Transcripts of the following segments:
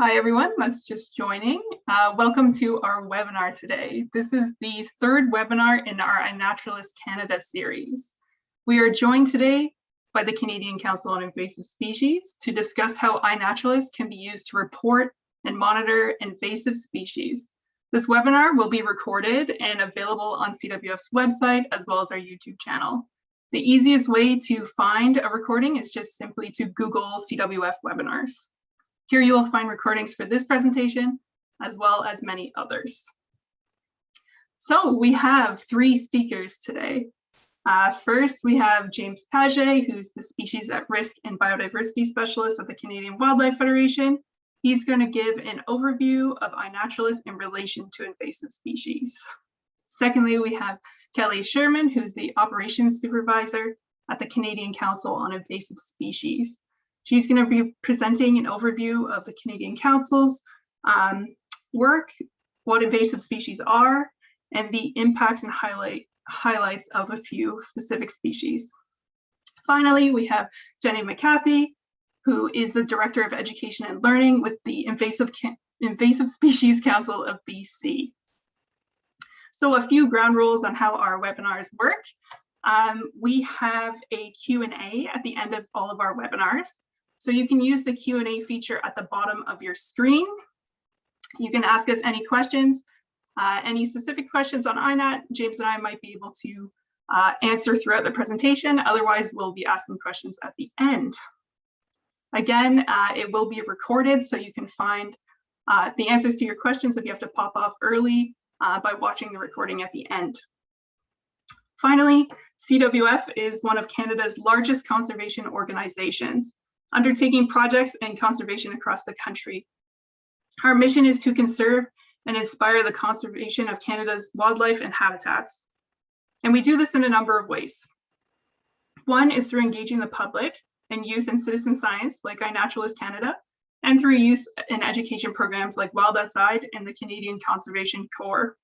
Hi, everyone that's just joining. Welcome to our webinar today. This is the third webinar in our iNaturalist Canada series. We are joined today by the Canadian Council on Invasive Species to discuss how iNaturalist can be used to report and monitor invasive species. This webinar will be recorded and available on CWF's website as well as our YouTube channel. The easiest way to find a recording is just simply to Google CWF webinars. Here you will find recordings for this presentation, as well as many others. So we have three speakers today. First, we have James Paget, who's the Species at Risk and Biodiversity Specialist at the Canadian Wildlife Federation. He's going to give an overview of iNaturalist in relation to invasive species. Secondly, we have Kellie Sherman, who's the Operations Supervisor at the Canadian Council on Invasive Species. She's going to be presenting an overview of the Canadian Council's work, what invasive species are, and the impacts and highlights of a few specific species. Finally, we have Jenny McCarthy, who is the Director of Education and Learning with the Invasive Species Council of BC. So a few ground rules on how our webinars work. We have a Q&A at the end of all of our webinars. So you can use the Q&A feature at the bottom of your screen. You can ask us any questions, any specific questions on iNat. James and I might be able to answer throughout the presentation. Otherwise, we'll be asking questions at the end. Again, it will be recorded, so you can find the answers to your questions if you have to pop off early by watching the recording at the end. Finally, CWF is one of Canada's largest conservation organizations, undertaking projects and conservation across the country. Our mission is to conserve and inspire the conservation of Canada's wildlife and habitats. And we do this in a number of ways. One is through engaging the public and youth and citizen science like iNaturalist Canada, and through youth and education programs like Wild Outside and the Canadian Conservation Corps.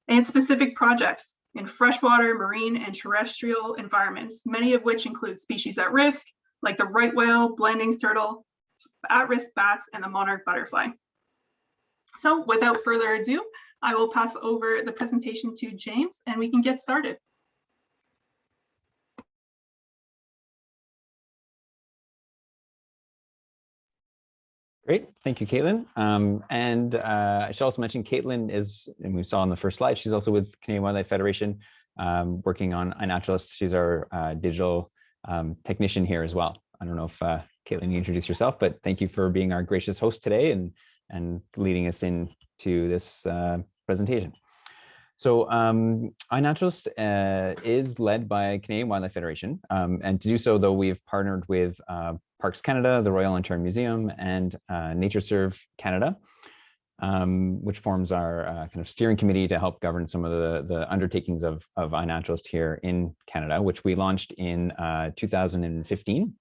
And specific projects in freshwater, marine, and terrestrial environments, many of which include species at risk, like the right whale, Blanding's turtle, at-risk bats, and the monarch butterfly. So without further ado, I will pass over the presentation to James and we can get started. Great, thank you, Caitlin. I should also mention Caitlin is, and we saw on the first slide, she's also with Canadian Wildlife Federation, working on iNaturalist. She's our digital technician here as well. I don't know if Caitlin, you introduce yourself, but thank you for being our gracious host today and leading us into this presentation. So iNaturalist is led by Canadian Wildlife Federation, and to do so, though, we've partnered with Parks Canada, the Royal Lantern Museum, and NatureServe Canada, which forms our kind of steering committee to help govern some of the undertakings of iNaturalist here in Canada, which we launched in 2015.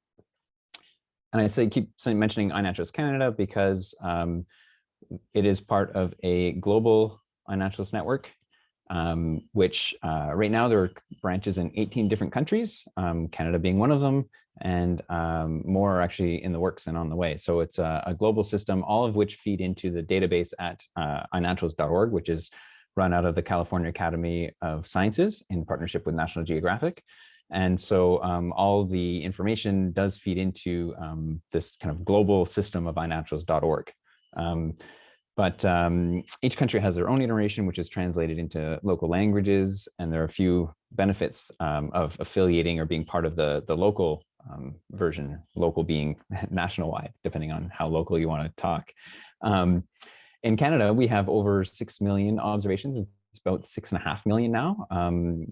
And I keep mentioning iNaturalist Canada because it is part of a global iNaturalist network, which right now there are branches in 18 different countries, Canada being one of them, and more are actually in the works and on the way. So it's a global system, all of which feed into the database at iNaturalist.org, which is run out of the California Academy of Sciences in partnership with National Geographic. And so all the information does feed into this kind of global system of iNaturalist.org. But each country has their own iteration, which is translated into local languages. And there are a few benefits of affiliating or being part of the local version, local being national-wide, depending on how local you want to talk. In Canada, we have over 6 million observations. It's about 6.5 million now.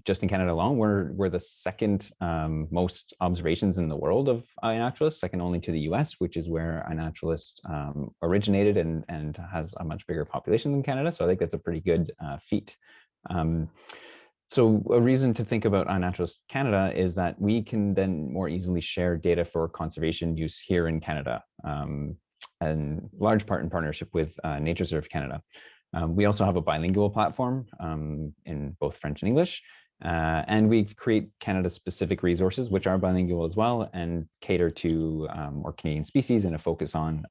Just in Canada alone, we're the second most observations in the world of iNaturalist, second only to the US, which is where iNaturalist originated and has a much bigger population than Canada. So I think that's a pretty good feat. So a reason to think about iNaturalist Canada is that we can then more easily share data for conservation use here in Canada, and large part in partnership with NatureServe Canada. We also have a bilingual platform in both French and English, and we create Canada-specific resources, which are bilingual as well, and cater to more Canadian species and a focus on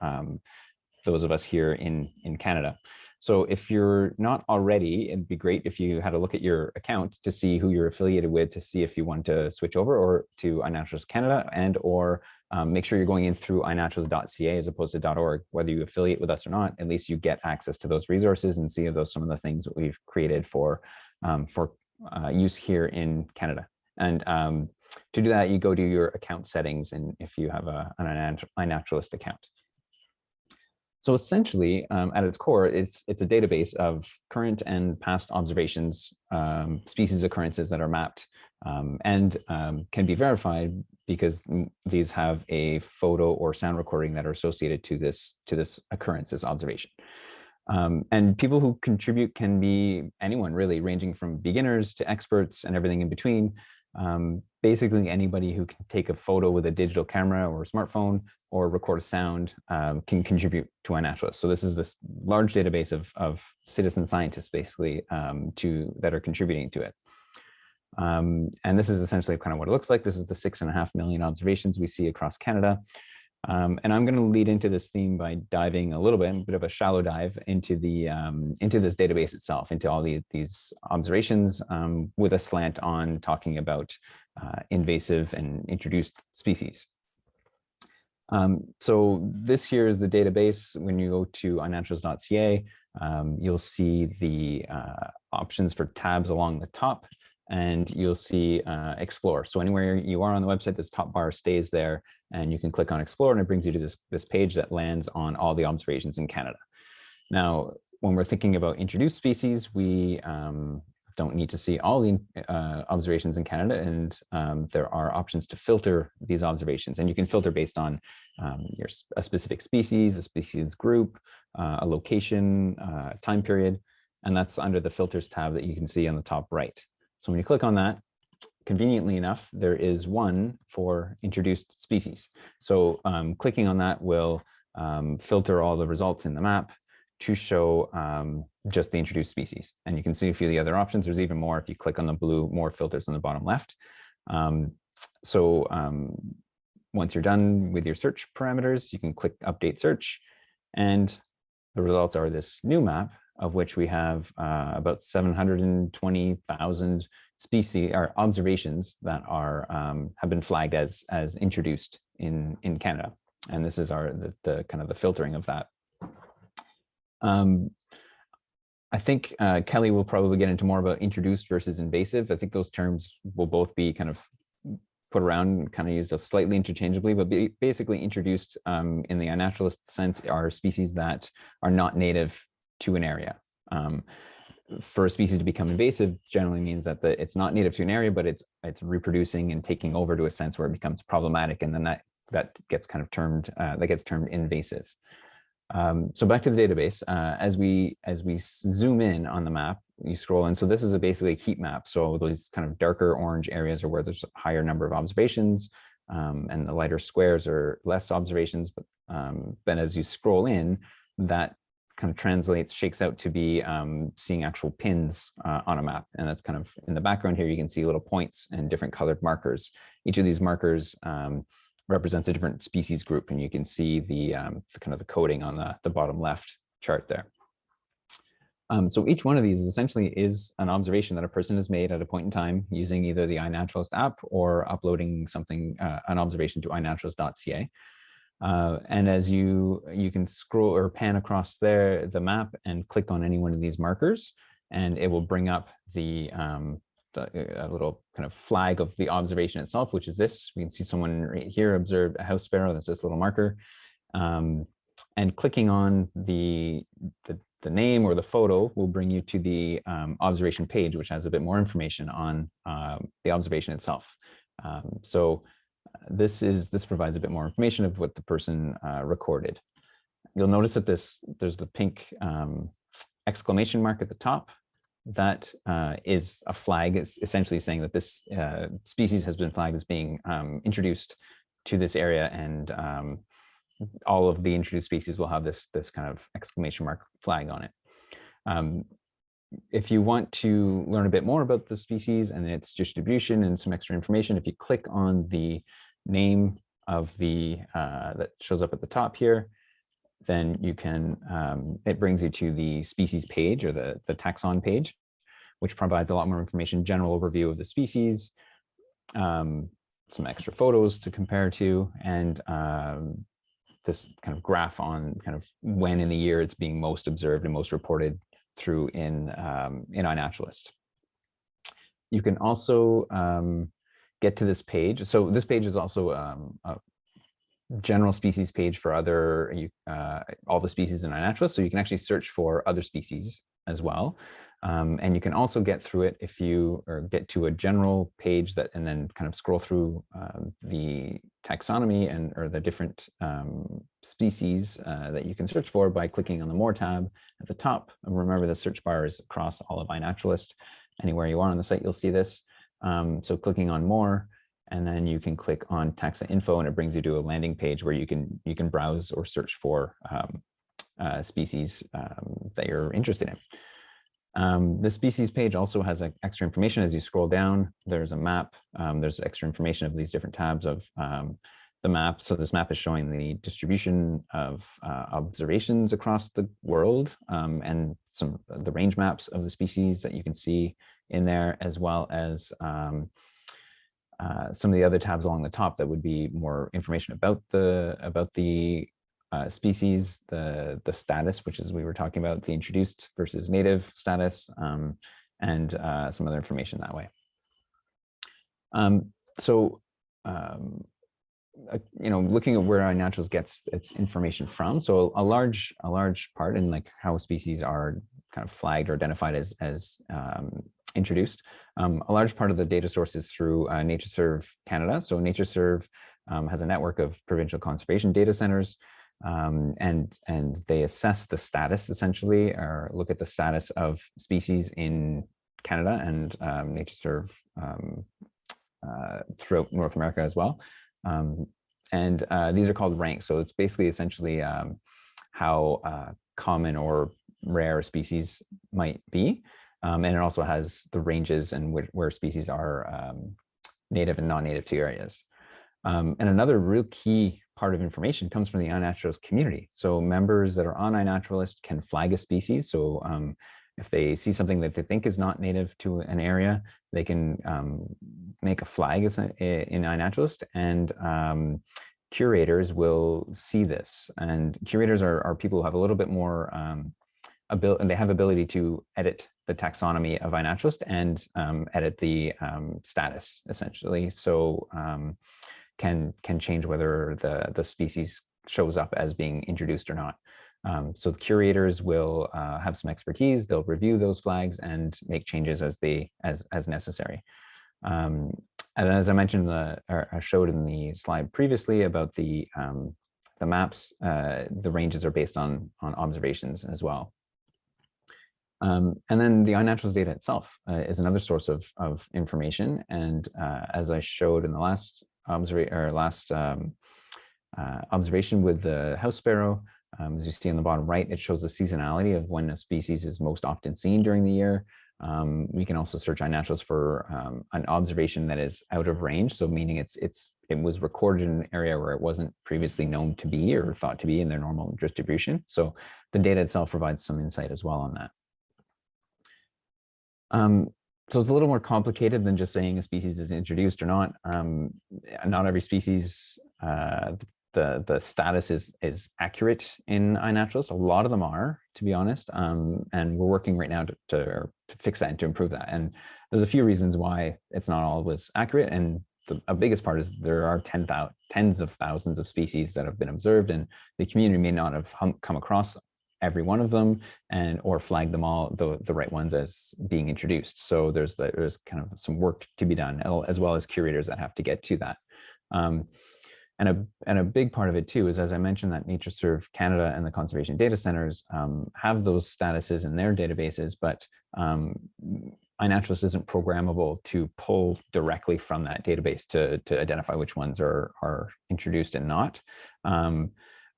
those of us here in Canada. So if you're not already, it'd be great if you had a look at your account to see who you're affiliated with, to see if you want to switch over or to iNaturalist Canada, and or make sure you're going in through iNaturalist.ca as opposed to .org. Whether you affiliate with us or not, at least you get access to those resources and see some of the things that we've created for use here in Canada. And to do that, you go to your account settings, and if you have an iNaturalist account. So essentially, at its core, it's a database of current and past observations, species occurrences that are mapped and can be verified because these have a photo or sound recording that are associated to this occurrence, this observation. And people who contribute can be anyone, really, ranging from beginners to experts and everything in between. Basically, anybody who can take a photo with a digital camera or a smartphone or record a sound can contribute to iNaturalist. So this is this large database of citizen scientists, basically, that are contributing to it. And this is essentially kind of what it looks like. This is the 6.5 million observations we see across Canada. And I'm going to lead into this theme by diving a bit of a shallow dive into this database itself, into all these observations, with a slant on talking about invasive and introduced species. So this here is the database. When you go to iNaturalist.ca, you'll see the options for tabs along the top, and you'll see Explore. So anywhere you are on the website, this top bar stays there, and you can click on Explore, and it brings you to this page that lands on all the observations in Canada. Now, when we're thinking about introduced species, we don't need to see all the observations in Canada, and there are options to filter these observations, and you can filter based on a specific species, a species group, a location, time period, and that's under the filters tab that you can see on the top right. So when you click on that, conveniently enough, there is one for introduced species. So clicking on that will filter all the results in the map to show just the introduced species. And you can see a few of the other options. There's even more if you click on the blue, more filters on the bottom left. Once you're done with your search parameters, you can click Update Search, and the results are this new map, of which we have about 720,000 species or observations that are have been flagged as introduced in Canada, and this is the kind of the filtering of that. I think Kelly will probably get into more about introduced versus invasive. I think those terms will both be kind of put around, kind of used slightly interchangeably, but basically introduced in the iNaturalist sense are species that are not native to an area. For a species to become invasive generally means that it's not native to an area, but it's reproducing and taking over to a sense where it becomes problematic, and then that gets kind of termed invasive. So back to the database, as we zoom in on the map, you scroll in. So this is basically a heat map. So those kind of darker orange areas are where there's a higher number of observations, and the lighter squares are less observations. But then as you scroll in, that kind of shakes out to be seeing actual pins on a map. And that's kind of in the background here, you can see little points and different colored markers. Each of these markers represents a different species group, and you can see the kind of the coding on the bottom left chart there. So each one of these essentially is an observation that a person has made at a point in time using either the iNaturalist app or uploading something, an observation to iNaturalist.ca. And as you can scroll or pan across the map and click on any one of these markers, and it will bring up a little kind of flag of the observation itself, which is this. We can see someone right here observed a house sparrow. That's this little marker. And clicking on the name or the photo will bring you to the observation page, which has a bit more information on the observation itself. This provides a bit more information of what the person recorded. You'll notice that there's the pink exclamation mark at the top. That is a flag. It's essentially saying that this species has been flagged as being introduced to this area, and all of the introduced species will have this kind of exclamation mark flag on it. If you want to learn a bit more about the species and its distribution and some extra information, if you click on the name of that shows up at the top here, then you can, it brings you to the species page or the taxon page, which provides a lot more information, general overview of the species, some extra photos to compare to, and this kind of graph on kind of when in the year it's being most observed and most reported through in iNaturalist. You can also get to this page. So this page is also a general species page for other all the species in iNaturalist. So you can actually search for other species as well. And you can also get through it if you get to a general page that and then kind of scroll through the taxonomy or the different species that you can search for by clicking on the More tab at the top. And remember, the search bar is across all of iNaturalist. Anywhere you are on the site, you'll see this. So clicking on More, and then you can click on taxa info, and it brings you to a landing page where you can browse or search for species that you're interested in. The species page also has extra information as you scroll down. There's a map. There's extra information of these different tabs of the map. So this map is showing the distribution of observations across the world, and the range maps of the species that you can see in there, as well as some of the other tabs along the top that would be more information about the species, the status, which is we were talking about, the introduced versus native status, and some other information that way. Looking at where iNaturalist gets its information from, so a large part in like how species are kind of flagged or identified as introduced. A large part of the data source is through NatureServe Canada. So NatureServe has a network of provincial conservation data centers. And they assess the status essentially, or look at the status of species in Canada and NatureServe throughout North America as well. These are called ranks. So it's basically essentially how common or rare species might be. And it also has the ranges and where species are native and non-native to areas. And another real key part of information comes from the iNaturalist community. So members that are on iNaturalist can flag a species. So if they see something that they think is not native to an area, they can make a flag in iNaturalist, and curators will see this. And curators are people who have a little bit more and they have ability to edit the taxonomy of iNaturalist and edit the status essentially. So can change whether the species shows up as being introduced or not. So the curators will have some expertise. They'll review those flags and make changes as necessary. And as I mentioned, or I showed in the slide previously about the maps, the ranges are based on observations as well. And then the iNaturalist data itself is another source of information. And as I showed in the last observation with the house sparrow, as you see on the bottom right, it shows the seasonality of when a species is most often seen during the year. We can also search iNaturalist for an observation that is out of range, so meaning it was recorded in an area where it wasn't previously known to be or thought to be in their normal distribution. So the data itself provides some insight as well on that. So it's a little more complicated than just saying a species is introduced or not. Not every species, the status is accurate in iNaturalist. A lot of them are, to be honest, and we're working right now to fix that and to improve that. And there's a few reasons why it's not always accurate. And the biggest part is there are tens of thousands of species that have been observed, and the community may not have come across every one of them or flag them all, the right ones, as being introduced. So there's kind of some work to be done, as well as curators that have to get to that. And a big part of it too is, as I mentioned, that NatureServe Canada and the conservation data centers have those statuses in their databases, but iNaturalist isn't programmable to pull directly from that database to identify which ones are introduced and not.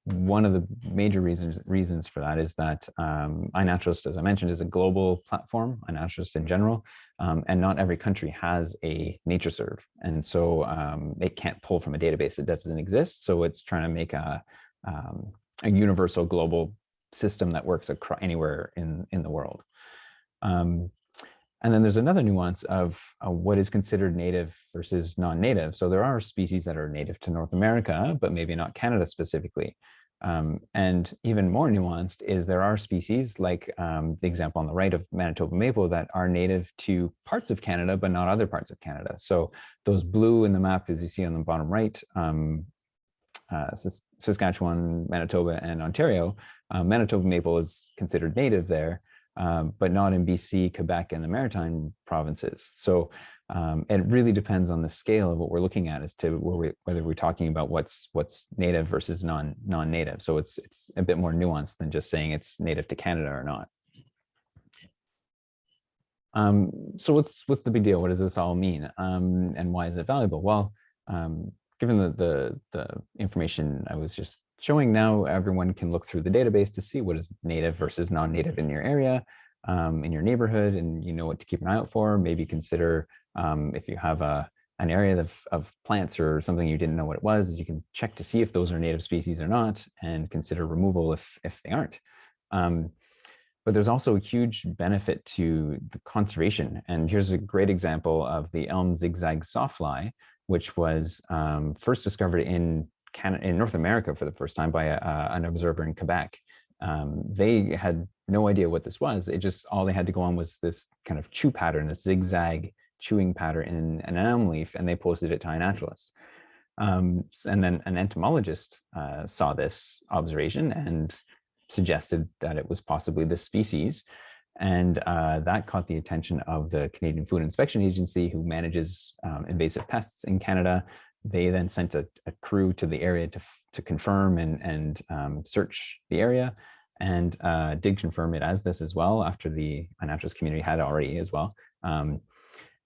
One of the major reasons for that is that iNaturalist, as I mentioned, is a global platform, iNaturalist in general, and not every country has a NatureServe. And so it can't pull from a database that doesn't exist. So it's trying to make universal global system that works anywhere in the world. And then there's another nuance of what is considered native versus non-native. So there are species that are native to North America, but maybe not Canada specifically. And even more nuanced is there are species like the example on the right of Manitoba maple that are native to parts of Canada, but not other parts of Canada. So those blue in the map, as you see on the bottom right, Saskatchewan, Manitoba, and Ontario, Manitoba maple is considered native there, but not in BC, Quebec, and the Maritime provinces. So it really depends on the scale of what we're looking at as to whether we're talking about what's native versus non-native. So it's a bit more nuanced than just saying it's native to Canada or not. So what's the big deal? What does this all mean? And why is it valuable? Well, given the information I was just showing, now everyone can look through the database to see what is native versus non-native in your area, in your neighborhood, and you know what to keep an eye out for. Maybe consider if you have an area of plants or something you didn't know what it was, you can check to see if those are native species or not, and consider removal if they aren't. But there's also a huge benefit to the conservation. And here's a great example of the elm zigzag sawfly, which was first discovered in North America for the first time by an observer in Quebec. They had no idea what this was. All they had to go on was this kind of chew pattern, this zigzag chewing pattern in an elm leaf, and they posted it to iNaturalist. And then an entomologist saw this observation and suggested that it was possibly this species. And that caught the attention of the Canadian Food Inspection Agency, who manages invasive pests in Canada. They then sent a crew to the area to confirm and search the area, and did confirm it as this as well, after the iNaturalist community had already as well.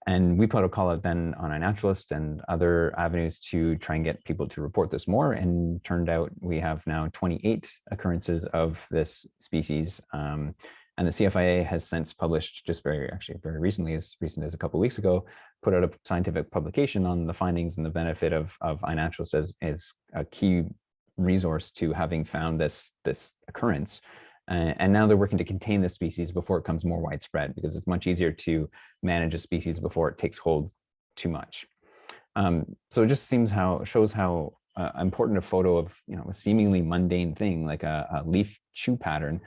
And we put a call out then on iNaturalist and other avenues to try and get people to report this more. And turned out we have now 28 occurrences of this species. And the CFIA has since published, just very recently, as recent as a couple of weeks ago, put out a scientific publication on the findings and the benefit of iNaturalist as a key resource to having found this occurrence. And now they're working to contain the species before it becomes more widespread, because it's much easier to manage a species before it takes hold too much. So it just shows how important a photo of a seemingly mundane thing like a leaf chew pattern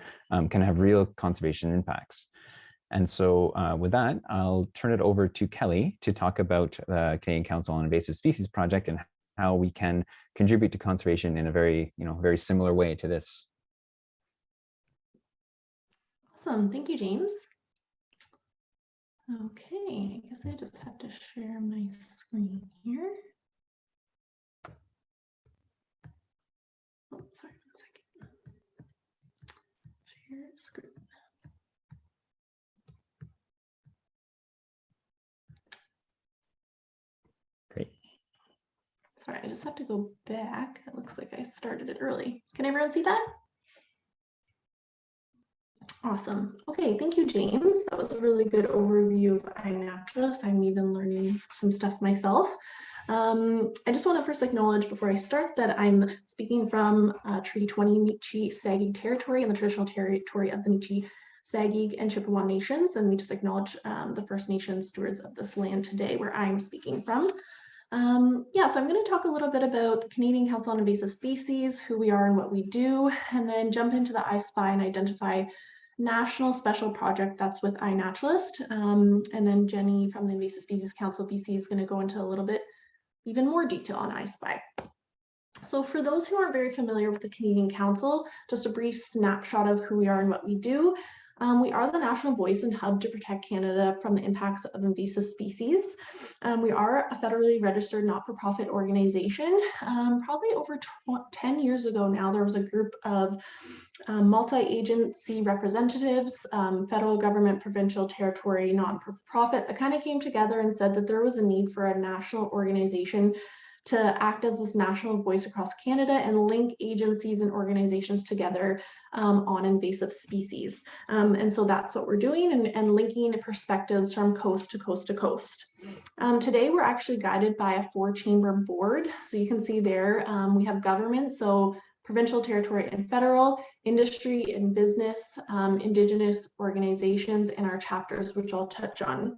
can have real conservation impacts. And so with that, I'll turn it over to Kellie to talk about the Canadian Council on Invasive Species project and how we can contribute to conservation in a very similar way to this. Awesome, thank you, James. Okay, I guess I just have to share my screen here. Oh, sorry, 1 second. Share screen. Great. Sorry, I just have to go back. It looks like I started it early. Can everyone see that? Awesome. Okay, thank you, James. That was a really good overview of iNaturalist. I'm even learning some stuff myself. I just want to first acknowledge before I start that I'm speaking from Treaty 20 Michi-Sagig territory and the traditional territory of the Michi-Sagig and Chippewa nations. And we just acknowledge the First Nations stewards of this land today, where I'm speaking from. Yeah, so I'm going to talk a little bit about the Canadian Council on Invasive Species, who we are and what we do, and then jump into the iSpy and identify national special project that's with iNaturalist. And then Jenny from the Invasive Species Council BC is going to go into a little bit even more detail on iSpy. So for those who aren't very familiar with the Canadian Council, just a brief snapshot of who we are and what we do. We are the national voice and hub to protect Canada from the impacts of invasive species. We are a federally registered not-for-profit organization. Probably over 10 years ago now, there was a group of multi-agency representatives, federal government, provincial, territory, non-profit, that kind of came together and said that there was a need for a national organization to act as this national voice across Canada and link agencies and organizations together on invasive species. And so that's what we're doing, and linking perspectives from coast to coast to coast. Today, we're actually guided by a 4-chamber board. So you can see there, we have government, so provincial, territory, and federal, industry and business, Indigenous organizations, and our chapters, which I'll touch on.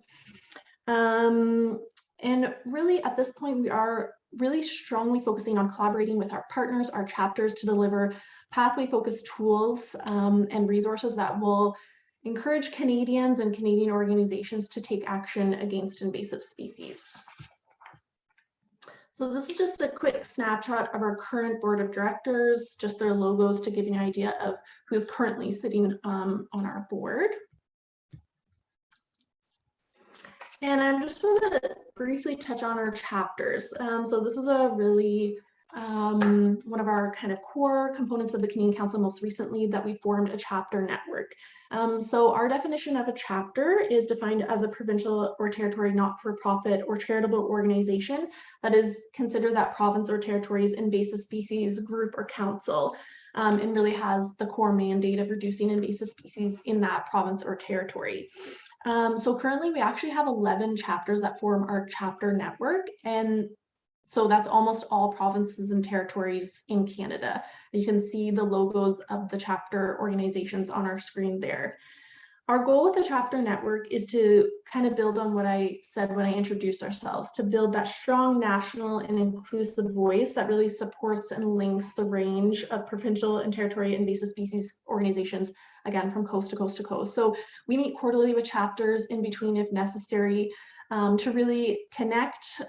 And really at this point, we are really strongly focusing on collaborating with our partners, our chapters, to deliver pathway-focused tools and resources that will encourage Canadians and Canadian organizations to take action against invasive species. So this is just a quick snapshot of our current board of directors, just their logos to give you an idea of who's currently sitting on our board. And I'm just going to briefly touch on our chapters. So this is a really one of our kind of core components of the Canadian Council most recently, that we formed a chapter network. So our definition of a chapter is defined as a provincial or territory not-for-profit or charitable organization that is considered that province or territory's invasive species group or council, and really has the core mandate of reducing invasive species in that province or territory. So currently we actually have 11 chapters that form our chapter network, and so that's almost all provinces and territories in Canada. You can see the logos of the chapter organizations on our screen there. Our goal with the chapter network is to kind of build on what I said when I introduced ourselves, to build that strong national and inclusive voice that really supports and links the range of provincial and territory invasive species organizations, again, from coast to coast to coast. So we meet quarterly with chapters in between if necessary, to really connect,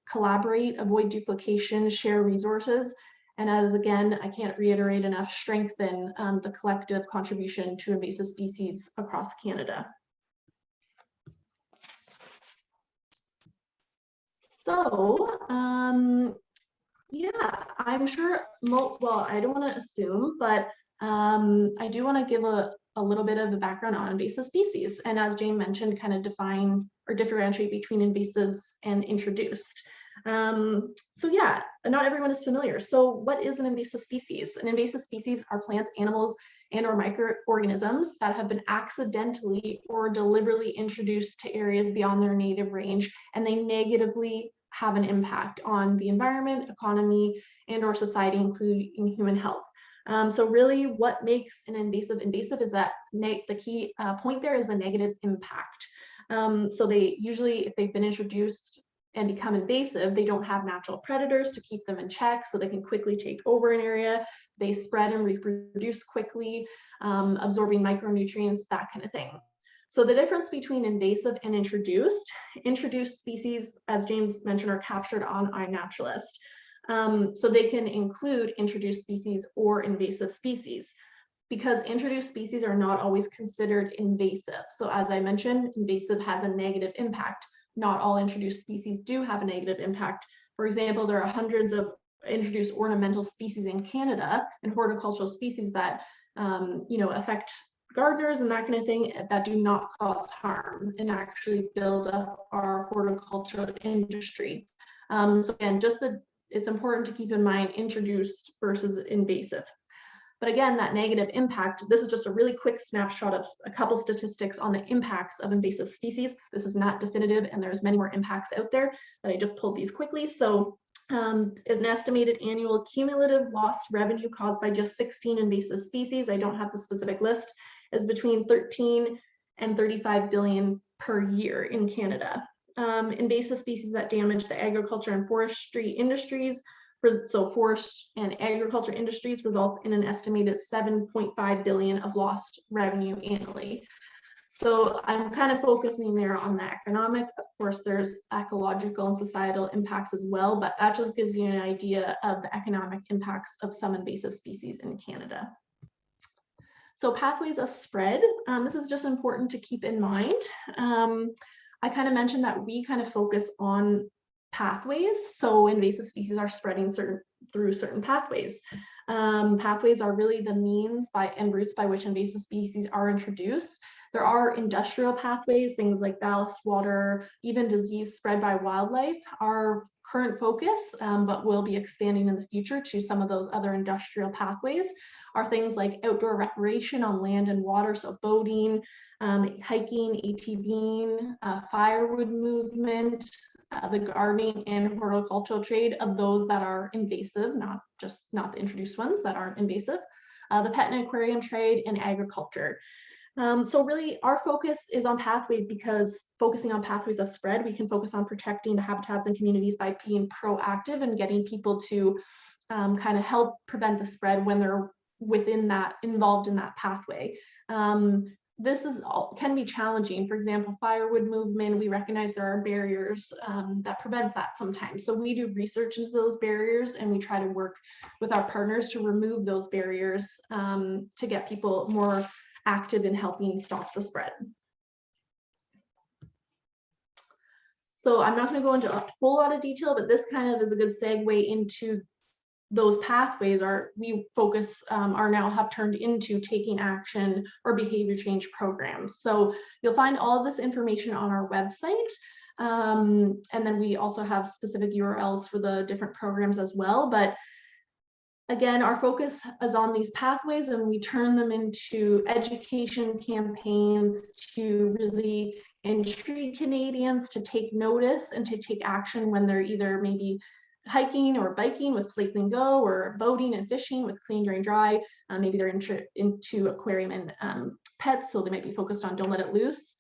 collaborate, avoid duplication, share resources, and as again, I can't reiterate enough, strengthen the collective contribution to invasive species across Canada. So, yeah, I'm sure, well, I don't want to assume, but I do want to give a little bit of a background on invasive species. And as Jane mentioned, kind of define or differentiate between invasives and introduced. So yeah, not everyone is familiar. So what is an invasive species? An invasive species are plants, animals, and or microorganisms that have been accidentally or deliberately introduced to areas beyond their native range, and they negatively have an impact on the environment, economy, and or society, including human health. So really what makes an invasive is that the key point there is the negative impact. So they usually, if they've been introduced and become invasive, they don't have natural predators to keep them in check, so they can quickly take over an area. They spread and reproduce quickly, absorbing micronutrients, that kind of thing. So the difference between invasive and introduced species, as James mentioned, are captured on iNaturalist. So they can include introduced species or invasive species, because introduced species are not always considered invasive. So as I mentioned, invasive has a negative impact. Not all introduced species do have a negative impact. For example, there are hundreds of introduced ornamental species in Canada and horticultural species that affect gardeners and that kind of thing, that do not cause harm and actually build up our horticultural industry. So again, it's important to keep in mind introduced versus invasive. But again, that negative impact, this is just a really quick snapshot of a couple statistics on the impacts of invasive species. This is not definitive, and there's many more impacts out there, but I just pulled these quickly. So an estimated annual cumulative lost revenue caused by just 16 invasive species, I don't have the specific list, is between 13 and 35 billion per year in Canada. Invasive species that damage the agriculture and forestry industries, so forest and agriculture industries, results in an estimated 7.5 billion of lost revenue annually. So I'm kind of focusing there on the economic. Of course, there's ecological and societal impacts as well, but that just gives you an idea of the economic impacts of some invasive species in Canada. So pathways of spread, this is just important to keep in mind. I kind of mentioned that we kind of focus on pathways. So invasive species are spreading through certain pathways. Pathways are really the means and routes by which invasive species are introduced. There are industrial pathways, things like ballast water, even disease spread by wildlife. Our current focus, but will be expanding in the future to some of those other industrial pathways, are things like outdoor recreation on land and water, so boating, hiking, ATVing, firewood movement, the gardening and horticultural trade of those that are invasive, not the introduced ones that aren't invasive, the pet and aquarium trade, and agriculture. So really our focus is on pathways, because focusing on pathways of spread, we can focus on protecting the habitats and communities by being proactive and getting people to kind of help prevent the spread when they're involved in that pathway. This can be challenging. For example, firewood movement, we recognize there are barriers that prevent that sometimes. So we do research into those barriers, and we try to work with our partners to remove those barriers to get people more active in helping stop the spread. So I'm not going to go into a whole lot of detail, but this kind of is a good segue into those pathways we focus are now have turned into taking action or behavior change programs. So you'll find all of this information on our website. And then we also have specific URLs for the different programs as well. But again, our focus is on these pathways, and we turn them into education campaigns to really intrigue Canadians to take notice and to take action when they're either maybe hiking or biking with Play Clean Go, or boating and fishing with Clean Drain Dry. Maybe they're into aquarium and pets, so they might be focused on Don't Let It Loose.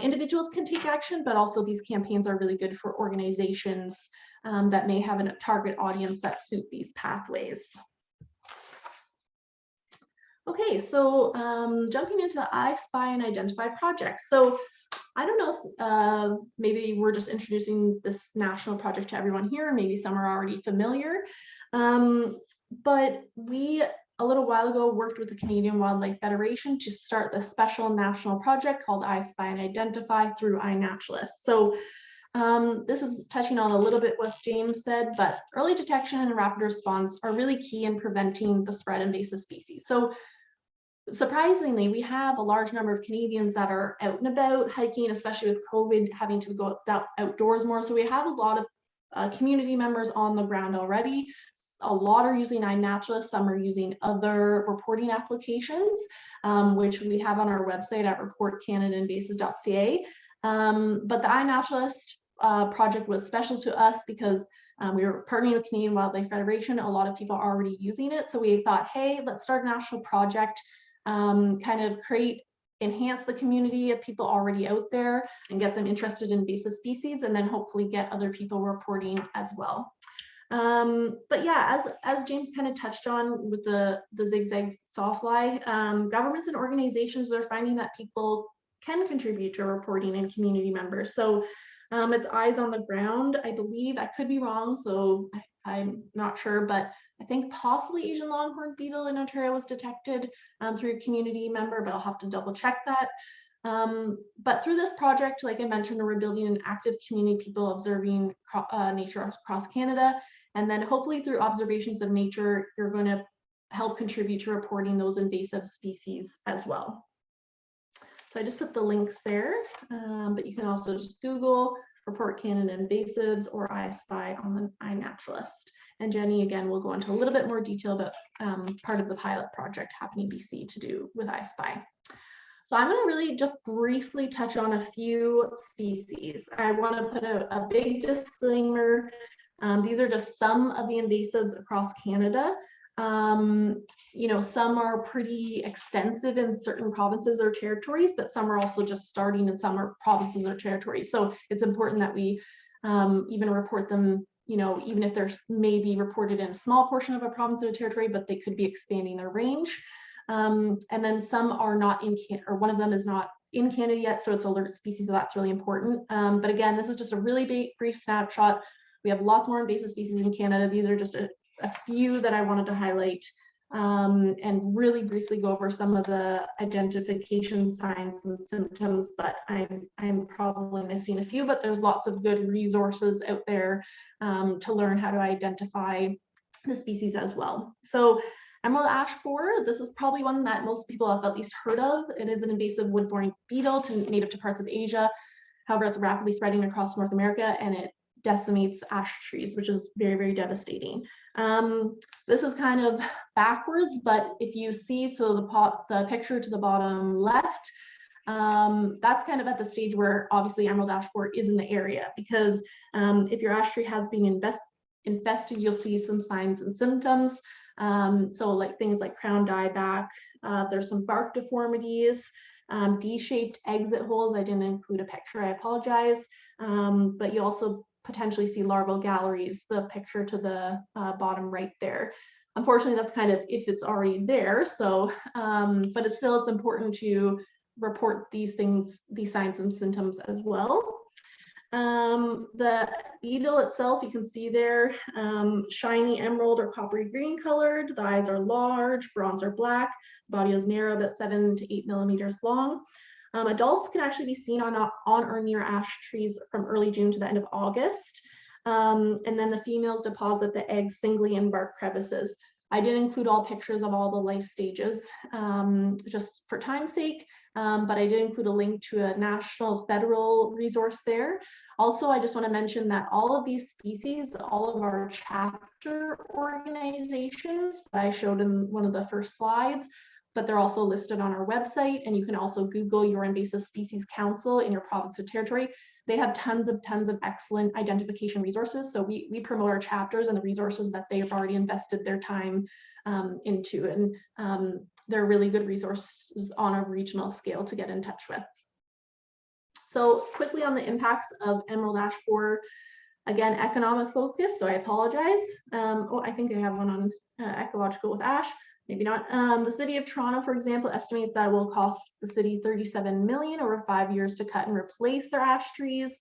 Individuals can take action, but also these campaigns are really good for organizations that may have a target audience that suit these pathways. Okay, so jumping into the I Spy and Identify project. So I don't know, maybe we're just introducing this national project to everyone here, maybe some are already familiar, but we, a little while ago, worked with the Canadian Wildlife Federation to start the special national project called I Spy and Identify through iNaturalist. So this is touching on a little bit what James said, but early detection and rapid response are really key in preventing the spread of invasive species. So surprisingly, we have a large number of Canadians that are out and about hiking, especially with COVID, having to go outdoors more. So we have a lot of community members on the ground already. A lot are using iNaturalist, some are using other reporting applications, which we have on our website at reportcanadainvasives.ca. But the iNaturalist project was special to us because we were partnering with Canadian Wildlife Federation. A lot of people are already using it. So we thought, hey, let's start a national project, kind of enhance the community of people already out there and get them interested in invasive species, and then hopefully get other people reporting as well. But yeah, as James kind of touched on with the zigzag sawfly, governments and organizations are finding that people can contribute to reporting and community members. So it's eyes on the ground, I believe. I could be wrong, so I'm not sure, but I think possibly Asian longhorn beetle in Ontario was detected through a community member, but I'll have to double check that. But through this project, like I mentioned, we're building an active community, people observing nature across Canada. And then hopefully through observations of nature, you're going to help contribute to reporting those invasive species as well. So I just put the links there, but you can also just Google Report Canada Invasives or I Spy on the iNaturalist. And Jenny, again, will go into a little bit more detail about part of the pilot project happening in BC to do with I Spy. So I'm going to really just briefly touch on a few species. I want to put a big disclaimer. These are just some of the invasives across Canada. You know, some are pretty extensive in certain provinces or territories, but some are also just starting in some provinces or territories. So it's important that we even report them, you know, even if they're maybe reported in a small portion of a province or territory, but they could be expanding their range. And then some are not in Canada, or one of them is not in Canada yet, so it's alert species, so that's really important. But again, this is just a really brief snapshot. We have lots more invasive species in Canada. These are just a few that I wanted to highlight and really briefly go over some of the identification signs and symptoms, but I'm probably missing a few, but there's lots of good resources out there to learn how to identify the species as well. So emerald ash borer, this is probably one that most people have at least heard of. It is an invasive wood-boring beetle native to parts of Asia. However, it's rapidly spreading across North America, and it decimates ash trees, which is very, very devastating. This is kind of backwards, but if you see, so the picture to the bottom left, That's kind of at the stage where obviously emerald ash borer is in the area, because if your ash tree has been infested, you'll see some signs and symptoms. So like things like crown dieback, there's some bark deformities, D-shaped exit holes. I didn't include a picture, I apologize. But you also potentially see larval galleries, the picture to the bottom right there. Unfortunately, that's kind of if it's already there. So, but it's important to report these things, these signs and symptoms as well. The beetle itself, you can see there, shiny emerald or coppery green colored. The eyes are large, bronze or black. Body is narrow, about 7 to 8 millimeters long. Adults can actually be seen on or near ash trees from early June to the end of August. And then the females deposit the eggs singly in bark crevices. I did include all pictures of all the life stages just for time's sake, but I did include a link to a national federal resource there. Also, I just want to mention that all of these species, all of our chapter organizations that I showed in one of the first slides, but they're also listed on our website, and you can also Google your Invasive Species Council in your province or territory. They have tons of excellent identification resources. So we promote our chapters and the resources that they've already invested their time into. And they're really good resources on a regional scale to get in touch with. So quickly on the impacts of emerald ash borer, again, economic focus, so I apologize. Oh, I think I have one on ecological with ash. Maybe not. The city of Toronto, for example, estimates that it will cost the city $37 million over 5 years to cut and replace their ash trees.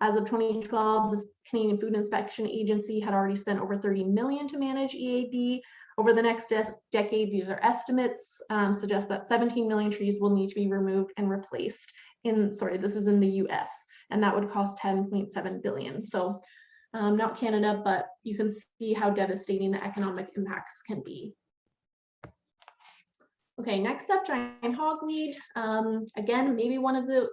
As of 2012, the Canadian Food Inspection Agency had already spent over $30 million to manage EAB. Over the next decade, these are estimates, suggest that 17 million trees will need to be removed and replaced this is in the US, and that would cost 10.7 billion. So not Canada, but you can see how devastating the economic impacts can be. Okay, next up, giant hogweed. Again, maybe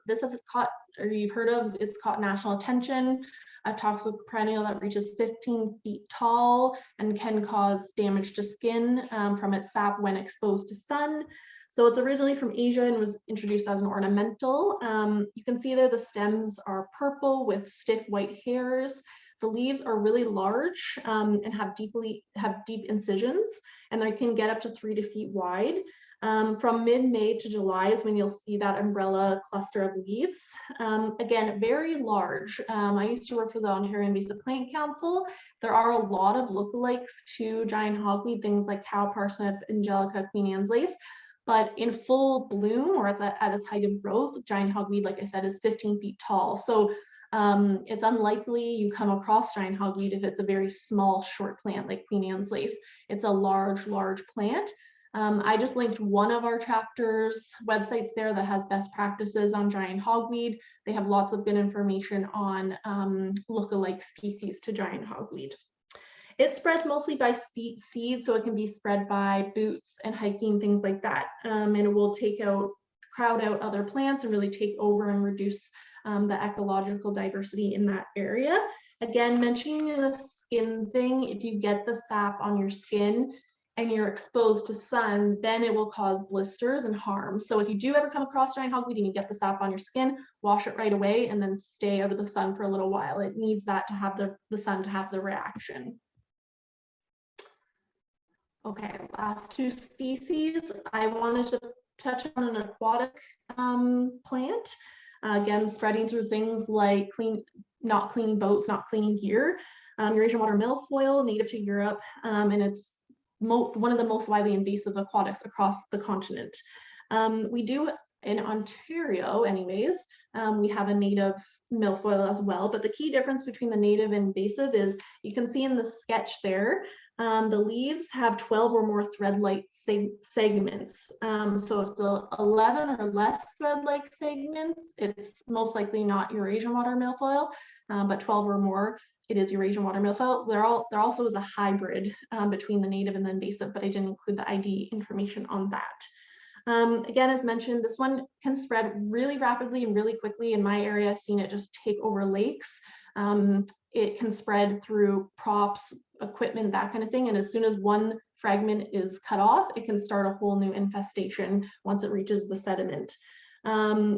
this has caught, or you've heard of, it's caught national attention. A toxic perennial that reaches 15 feet tall and can cause damage to skin from its sap when exposed to sun. So it's originally from Asia and was introduced as an ornamental. You can see there the stems are purple with stiff white hairs. The leaves are really large and have deep incisions, and they can get up to 3 feet wide. From mid-May to July is when you'll see that umbrella cluster of leaves. Again, very large. I used to work for the Ontario Invasive Plant Council. There are a lot of lookalikes to giant hogweed, things like cow parsnip, angelica, Queen Anne's lace. But in full bloom, or at its height of growth, giant hogweed, like I said, is 15 feet tall. So it's unlikely you come across giant hogweed if it's a very small, short plant like Queen Anne's lace. It's a large plant. I just linked one of our chapters websites there that has best practices on giant hogweed. They have lots of good information on lookalike species to giant hogweed. It spreads mostly by seed, so it can be spread by boots and hiking, things like that. And it will crowd out other plants and really take over and reduce the ecological diversity in that area. Again, mentioning the skin thing, if you get the sap on your skin and you're exposed to sun, then it will cause blisters and harm. So if you do ever come across giant hogweed and you get the sap on your skin, wash it right away and then stay out of the sun for a little while. It needs that to have the sun to have the reaction. Okay, last two species. I wanted to touch on an aquatic plant. Again, spreading through things like not cleaning boats, not cleaning gear. Eurasian water milfoil, native to Europe, and it's one of the most widely invasive aquatics across the continent. We do, in Ontario anyways, we have a native milfoil as well, but the key difference between the native and invasive is you can see in the sketch there, the leaves have 12 or more thread-like segments. So if the 11 or less thread-like segments, it's most likely not Eurasian water milfoil, but 12 or more, it is Eurasian water milfoil. There also is a hybrid between the native and the invasive, but I didn't include the ID information on that. Again, as mentioned, this one can spread really rapidly and really quickly. In my area, I've seen it just take over lakes. It can spread through props, equipment, that kind of thing. And as soon as one fragment is cut off, it can start a whole new infestation once it reaches the sediment.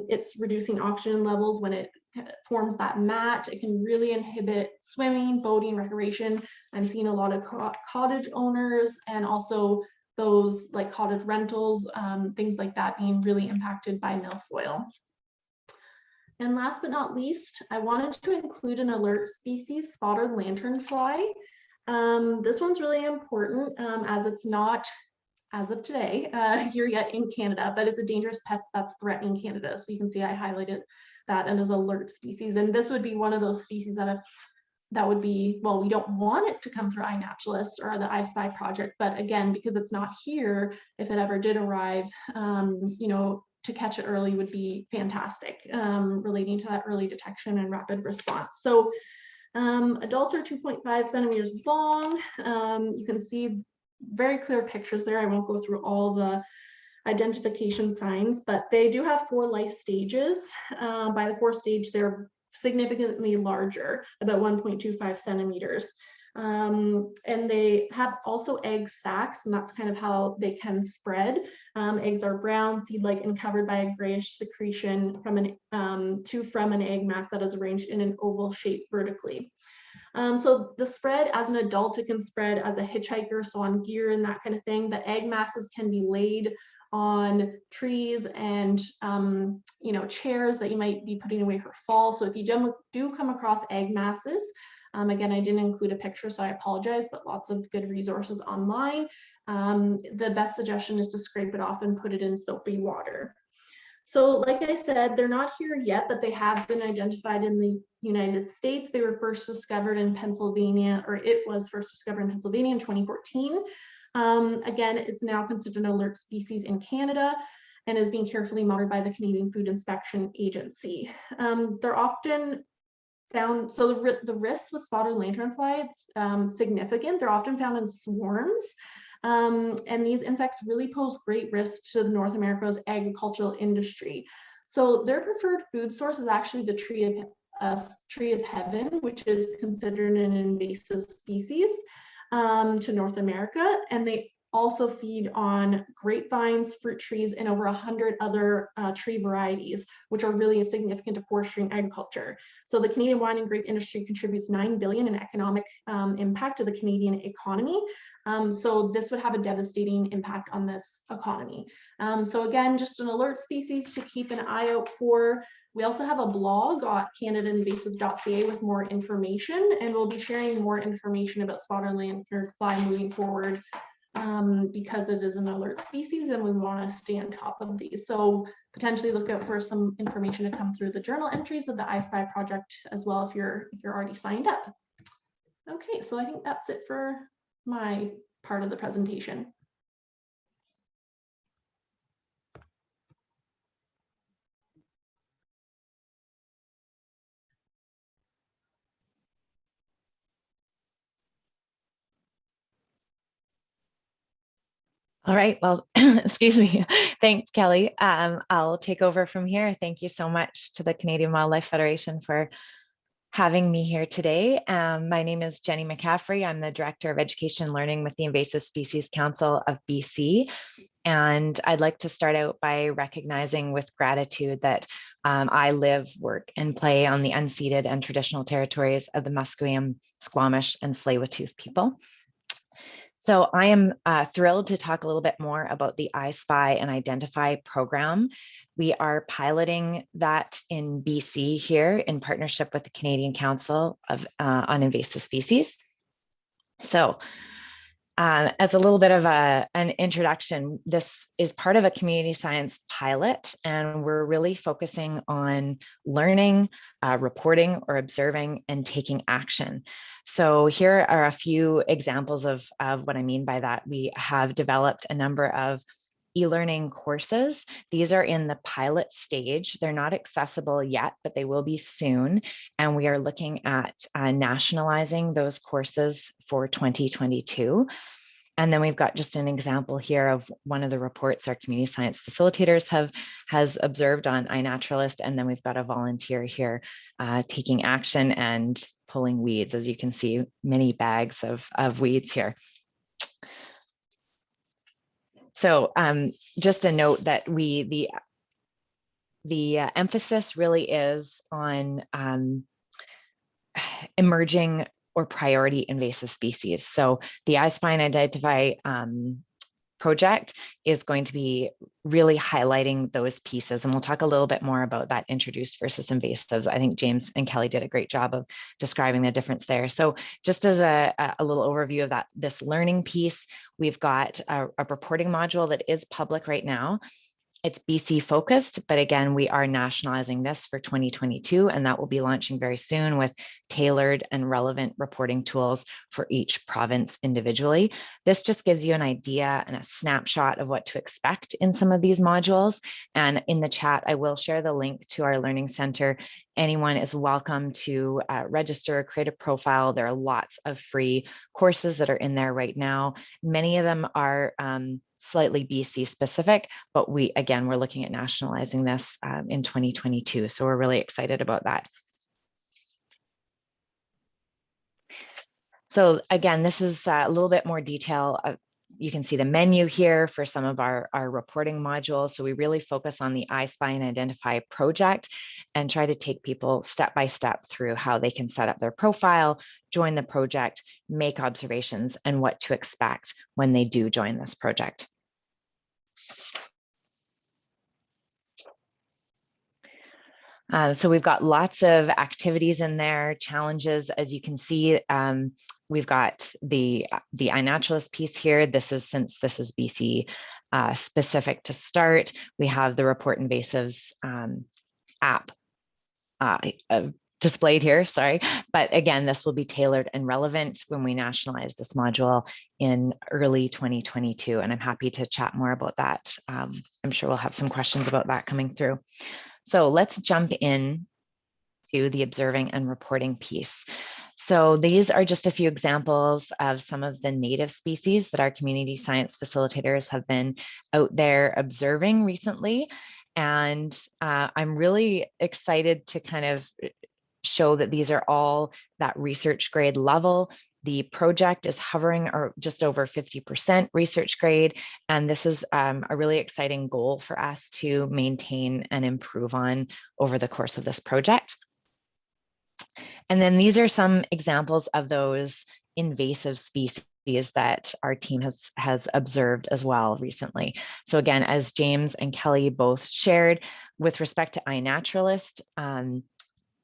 It's reducing oxygen levels when it forms that mat. It can really inhibit swimming, boating, recreation. I'm seeing a lot of cottage owners and also those like cottage rentals, things like that being really impacted by milfoil. And last but not least, I wanted to include an alert species, spotted lanternfly. This one's really important as it's not, as of today, here yet in Canada, but it's a dangerous pest that's threatening Canada. So you can see I highlighted that and as alert species. And this would be one of those species that would be, well, we don't want it to come through iNaturalist or the iSpy project, but again, because it's not here, if it ever did arrive, you know, to catch it early would be fantastic, relating to that early detection and rapid response. So adults are 2.5 centimeters long. You can see very clear pictures there. I won't go through all the identification signs, but they do have 4 life stages. By the 4th stage, they're significantly larger, about 1.25 centimeters. And they have egg sacs, and that's kind of how they can spread. Eggs are brown, seed-like, and covered by a grayish secretion from an egg mass that is arranged in an oval shape vertically. So the spread as an adult, it can spread as a hitchhiker, so on gear and that kind of thing. The egg masses can be laid on trees and you know, chairs that you might be putting away for fall. So if you do come across egg masses, again, I didn't include a picture, so I apologize, but lots of good resources online. The best suggestion is to scrape it off and put it in soapy water. So like I said, they're not here yet, but they have been identified in the United States. They were first discovered in Pennsylvania, or it was first discovered in Pennsylvania in 2014. Again, it's now considered an alert species in Canada and is being carefully monitored by the Canadian Food Inspection Agency. They're often found, so the risks with spotted lanternfly, it's significant. They're often found in swarms. And these insects really pose great risk to North America's agricultural industry. So their preferred food source is actually the tree of heaven, which is considered an invasive species to North America. And they also feed on grapevines, fruit trees, and over 100 other tree varieties, which are really significant to forestry and agriculture. So the Canadian wine and grape industry contributes $9 billion in economic impact to the Canadian economy. So this would have a devastating impact on this economy. So again, just an alert species to keep an eye out for. We also have a blog at canadainvasive.ca with more information, and we'll be sharing more information about spotted lanternfly moving forward because it is an alert species and we want to stay on top of these. So potentially look out for some information to come through the journal entries of the iSpy project as well if you're already signed up. Okay, so I think that's it for my part of the presentation. All right, well, excuse me. Thanks, Kelly. I'll take over from here. Thank you so much to the Canadian Wildlife Federation for having me here today. My name is Jenny McCaffrey. I'm the Director of Education and Learning with the Invasive Species Council of BC. And I'd like to start out by recognizing with gratitude that I live, work, and play on the unceded and traditional territories of the Musqueam, Squamish, and Tsleil-Waututh people. So I am thrilled to talk a little bit more about the iSpy and Identify program. We are piloting that in BC here in partnership with the Canadian Council on Invasive Species. So as a little bit of an introduction, this is part of a community science pilot, and we're really focusing on learning, reporting or observing, and taking action. So here are a few examples of what I mean by that. We have developed a number of e-learning courses. These are in the pilot stage. They're not accessible yet, but they will be soon. And we are looking at nationalizing those courses for 2022. And then we've got just an example here of one of the reports our community science facilitators has observed on iNaturalist. And then we've got a volunteer here taking action and pulling weeds. As you can see, many bags of weeds here. So just a note that the the emphasis really is on emerging or priority invasive species. So the I Spy and Identify project is going to be really highlighting those pieces. And we'll talk a little bit more about that introduced versus invasives. I think James and Kelly did a great job of describing the difference there. So just as a little overview of this learning piece, we've got a reporting module that is public right now. It's BC focused, but again, we are nationalizing this for 2022, and that will be launching very soon with tailored and relevant reporting tools for each province individually. This just gives you an idea and a snapshot of what to expect in some of these modules. And in the chat, I will share the link to our Learning Center. Anyone is welcome to register, create a profile. There are lots of free courses that are in there right now. Many of them are slightly BC specific, but we're looking at nationalizing this in 2022. So we're really excited about that. So again, this is a little bit more detail. You can see the menu here for some of our reporting modules. So we really focus on the I Spy and Identify project and try to take people step by step through how they can set up their profile, join the project, make observations, and what to expect when they do join this project. So we've got lots of activities in there, challenges. As you can see, we've got the iNaturalist piece here. Since this is BC specific to start. We have the Report Invasives app displayed here, sorry. But again, this will be tailored and relevant when we nationalize this module in early 2022. And I'm happy to chat more about that. I'm sure we'll have some questions about that coming through. So let's jump in to the observing and reporting piece. So these are just a few examples of some of the native species that our community science facilitators have been out there observing recently. And I'm really excited to kind of show that these are all that research grade level. The project is hovering or just over 50% research grade. And this is a really exciting goal for us to maintain and improve on over the course of this project. And then these are some examples of those invasive species that our team has observed as well recently. So again, as James and Kelly both shared, with respect to iNaturalist,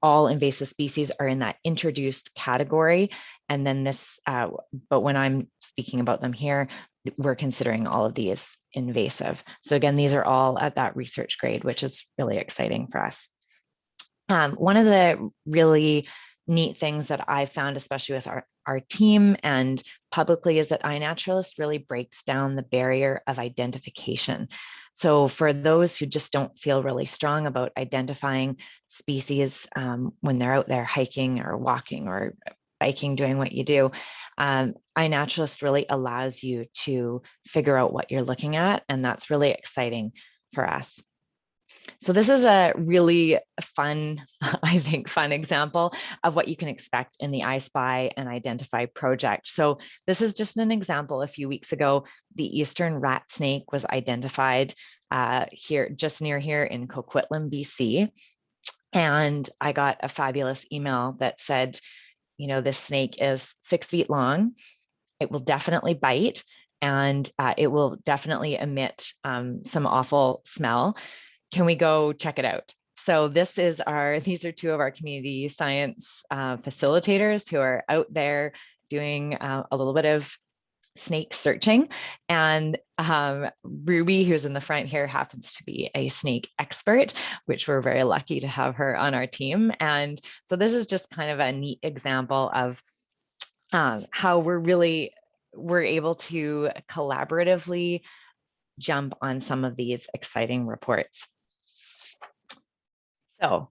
all invasive species are in that introduced category. And then this, but when I'm speaking about them here, we're considering all of these invasive. So again, these are all at that research grade, which is really exciting for us. One of the really neat things that I found, especially with our team and publicly, is that iNaturalist really breaks down the barrier of identification. So for those who just don't feel really strong about identifying species when they're out there hiking or walking or biking, doing what you do, iNaturalist really allows you to figure out what you're looking at, and that's really exciting for us. So this is a really fun, I think, fun example of what you can expect in the I Spy and Identify project. So this is just an example. A few weeks ago, the eastern rat snake was identified here, just near here in Coquitlam, BC. And I got a fabulous email that said, you know, this snake is 6 feet long. It will definitely bite, and it will definitely emit some awful smell. Can we go check it out? So these are two of our community science facilitators who are out there doing a little bit of snake searching. And Ruby, who's in the front here, happens to be a snake expert, which we're very lucky to have her on our team. And so this is just kind of a neat example of how we're able to collaboratively jump on some of these exciting reports. So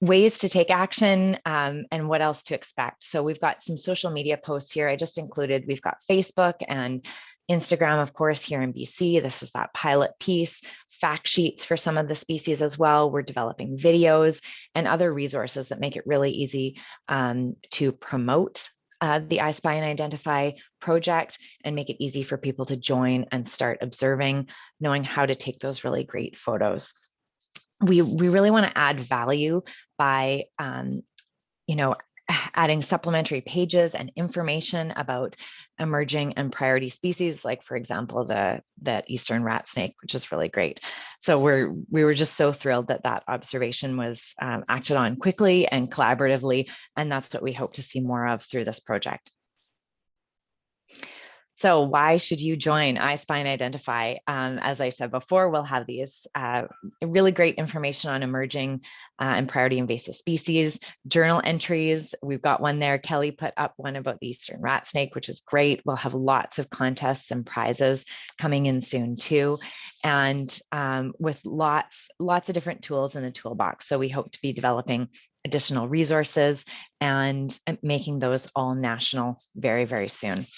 ways to take action and what else to expect. So we've got some social media posts here. I just included, we've got Facebook and Instagram, of course, here in BC. This is that pilot piece, fact sheets for some of the species as well. We're developing videos and other resources that make it really easy to promote the I Spy and Identify project and make it easy for people to join and start observing, knowing how to take those really great photos. We really want to add value by, adding supplementary pages and information about emerging and priority species, like, for example, the eastern rat snake, which is really great. So we were just so thrilled that that observation was acted on quickly and collaboratively, and that's what we hope to see more of through this project. So why should you join I Spy and Identify? As I said before, we'll have these really great information on emerging and priority invasive species, journal entries. We've got one there. Kelly put up one about the eastern rat snake, which is great. We'll have lots of contests and prizes coming in soon too. And with lots of different tools in the toolbox. So we hope to be developing additional resources and making those all national very, very soon.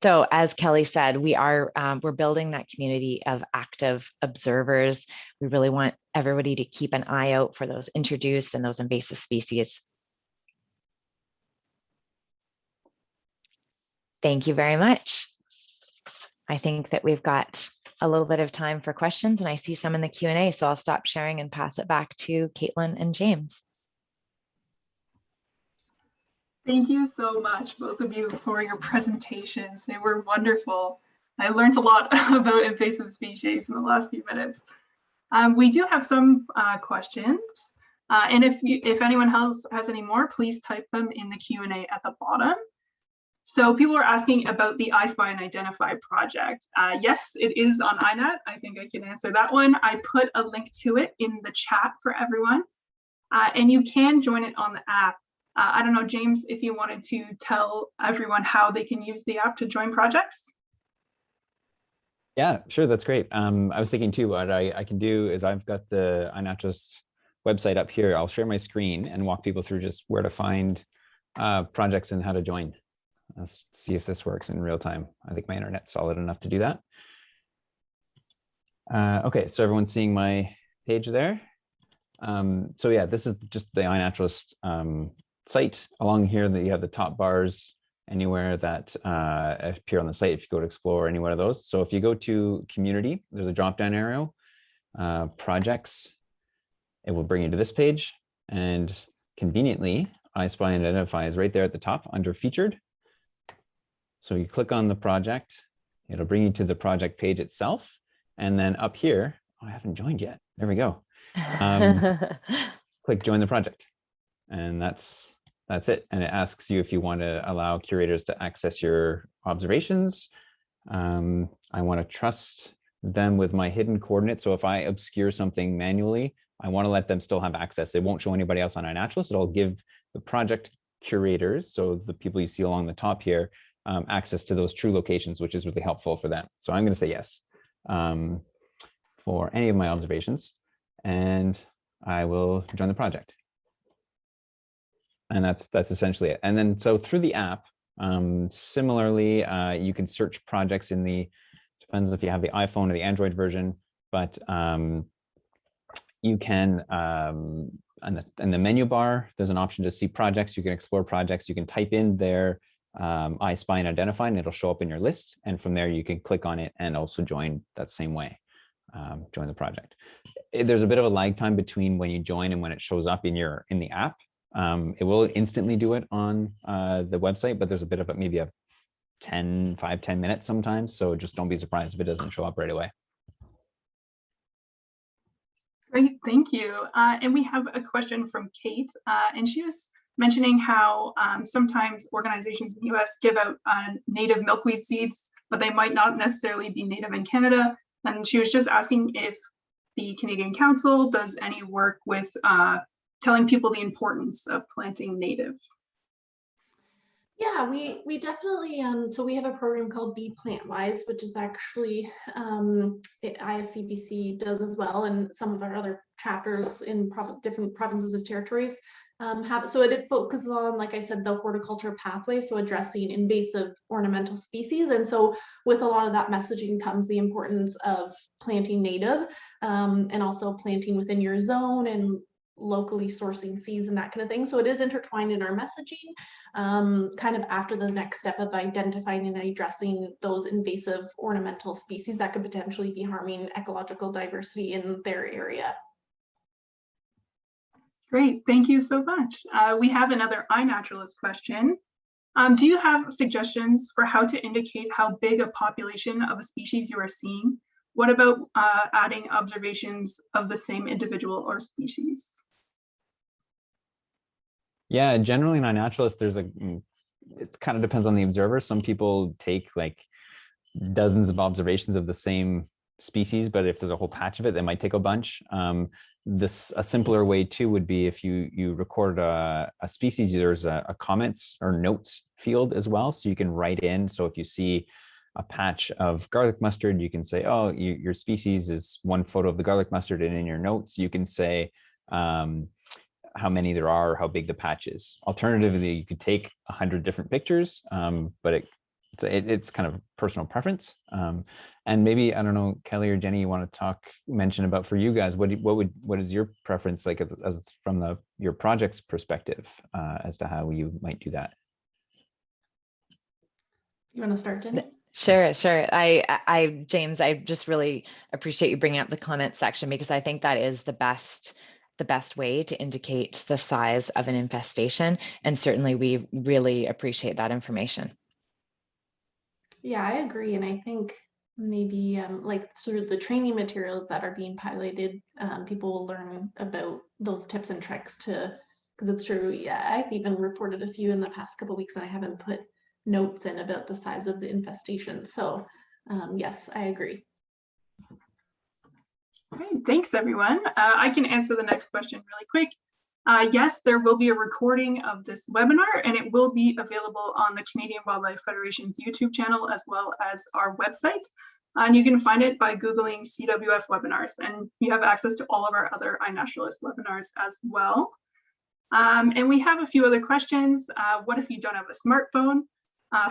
So as Kelly said, we're building that community of active observers. We really want everybody to keep an eye out for those introduced and those invasive species. Thank you very much. I think that we've got a little bit of time for questions, and I see some in the Q&A, so I'll stop sharing and pass it back to Caitlin and James. Thank you so much, both of you, for your presentations. They were wonderful. I learned a lot about invasive species in the last few minutes. We do have some questions, and if anyone else has any more, please type them in the Q&A at the bottom. So people are asking about the I Spy and Identify project. Yes, it is on iNat. I think I can answer that one. I put a link to it in the chat for everyone, and you can join it on the app. I don't know, James, if you wanted to tell everyone how they can use the app to join projects. Yeah, sure, that's great. I was thinking too, what I can do is I've got the iNaturalist website up here. I'll share my screen and walk people through just where to find projects and how to join. Let's see if this works in real time. I think my internet's solid enough to do that. Okay, so everyone's seeing my page there. So yeah, this is just the iNaturalist site. Along here that you have the top bars anywhere that appear on the site if you go to explore any one of those. So if you go to community, there's a drop down arrow, projects, it will bring you to this page, and conveniently I Spy and Identify is right there at the top under featured. So you click on the project, it'll bring you to the project page itself, and then up here, oh, I haven't joined yet, there we go. Click join the project, and that's it. And it asks you if you want to allow curators to access your observations. I want to trust them with my hidden coordinates. So if I obscure something manually, I want to let them still have access. It won't show anybody else on iNaturalist. It'll give the project curators, so the people you see along the top here, access to those true locations, which is really helpful for them. So I'm going to say yes for any of my observations, and I will join the project. And that's essentially it. And then so through the app, similarly, you can search projects in the, depends if you have the iPhone or the Android version, but you can, in the menu bar, there's an option to see projects. You can explore projects. You can type in their I Spy and Identify, and it'll show up in your list. And from there, you can click on it and also join that same way, join the project. There's a bit of a lag time between when you join and when it shows up in the app. It will instantly do it on the website, but there's a bit of maybe a 5-10 minutes sometimes. So just don't be surprised if it doesn't show up right away. Great, thank you. And we have a question from Kate, and she was mentioning how sometimes organizations in the US give out native milkweed seeds, but they might not necessarily be native in Canada. And she was just asking if the Canadian Council does any work with telling people the importance of planting native. Yeah, we definitely, so we have a program called Be Plantwise, which is actually ISCBC does as well, and some of our other chapters in different provinces and territories have. So it focuses on, like I said, the horticulture pathway, so addressing invasive ornamental species. And so with a lot of that messaging comes the importance of planting native and also planting within your zone and locally sourcing seeds and that kind of thing. So it is intertwined in our messaging, kind of after the next step of identifying and addressing those invasive ornamental species that could potentially be harming ecological diversity in their area. Great, thank you so much. We have another iNaturalist question. Do you have suggestions for how to indicate how big a population of a species you are seeing? What about adding observations of the same individual or species? Yeah, generally in iNaturalist, it kind of depends on the observer. Some people take like dozens of observations of the same species, but if there's a whole patch of it, they might take a bunch. A simpler way too would be if you record a species, there's a comments or notes field as well, so you can write in. So if you see a patch of garlic mustard, you can say, oh, your species is one photo of the garlic mustard, and in your notes you can say how many there are, or how big the patch is. Alternatively, you could take 100 different pictures, but it's kind of personal preference. And maybe, I don't know, Kelly or Jenny, you want to mention about for you guys, what is your preference like as from your project's perspective as to how you might do that? You want to start, Jenny? Sure. James, I just really appreciate you bringing up the comment section, because I think that is the best way to indicate the size of an infestation. And certainly we really appreciate that information. Yeah, I agree. And I think maybe like sort of the training materials that are being piloted, people will learn about those tips and tricks because it's true. Yeah, I've even reported a few in the past couple of weeks, and I haven't put notes in about the size of the infestation. So yes, I agree. Great, thanks everyone. I can answer the next question really quick. Yes, there will be a recording of this webinar, and it will be available on the Canadian Wildlife Federation's YouTube channel as well as our website. And you can find it by Googling CWF webinars, and you have access to all of our other iNaturalist webinars as well. And we have a few other questions. What if you don't have a smartphone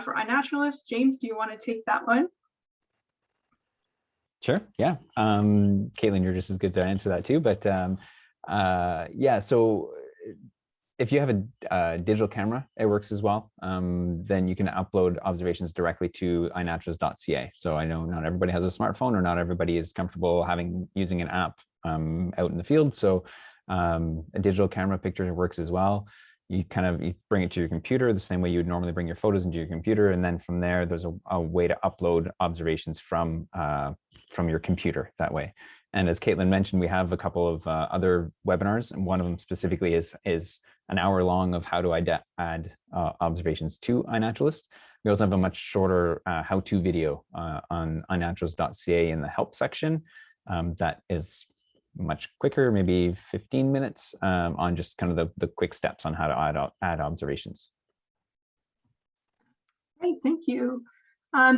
for iNaturalist? James, do you want to take that one? Sure. Yeah. Caitlin, you're just as good to answer that too. But yeah, so if you have a digital camera, it works as well. Then you can upload observations directly to iNaturalist.ca. So I know not everybody has a smartphone, or not everybody is comfortable using an app out in the field. So a digital camera picture works as well. You bring it to your computer the same way you would normally bring your photos into your computer, and then from there, there's a way to upload observations from your computer that way. And as Caitlin mentioned, we have a couple of other webinars, and one of them specifically is an hour long of how to add observations to iNaturalist. We also have a much shorter how-to video on iNaturalist.ca in the help section that is much quicker, maybe 15 minutes on just kind of the quick steps on how to add observations. Great, thank you.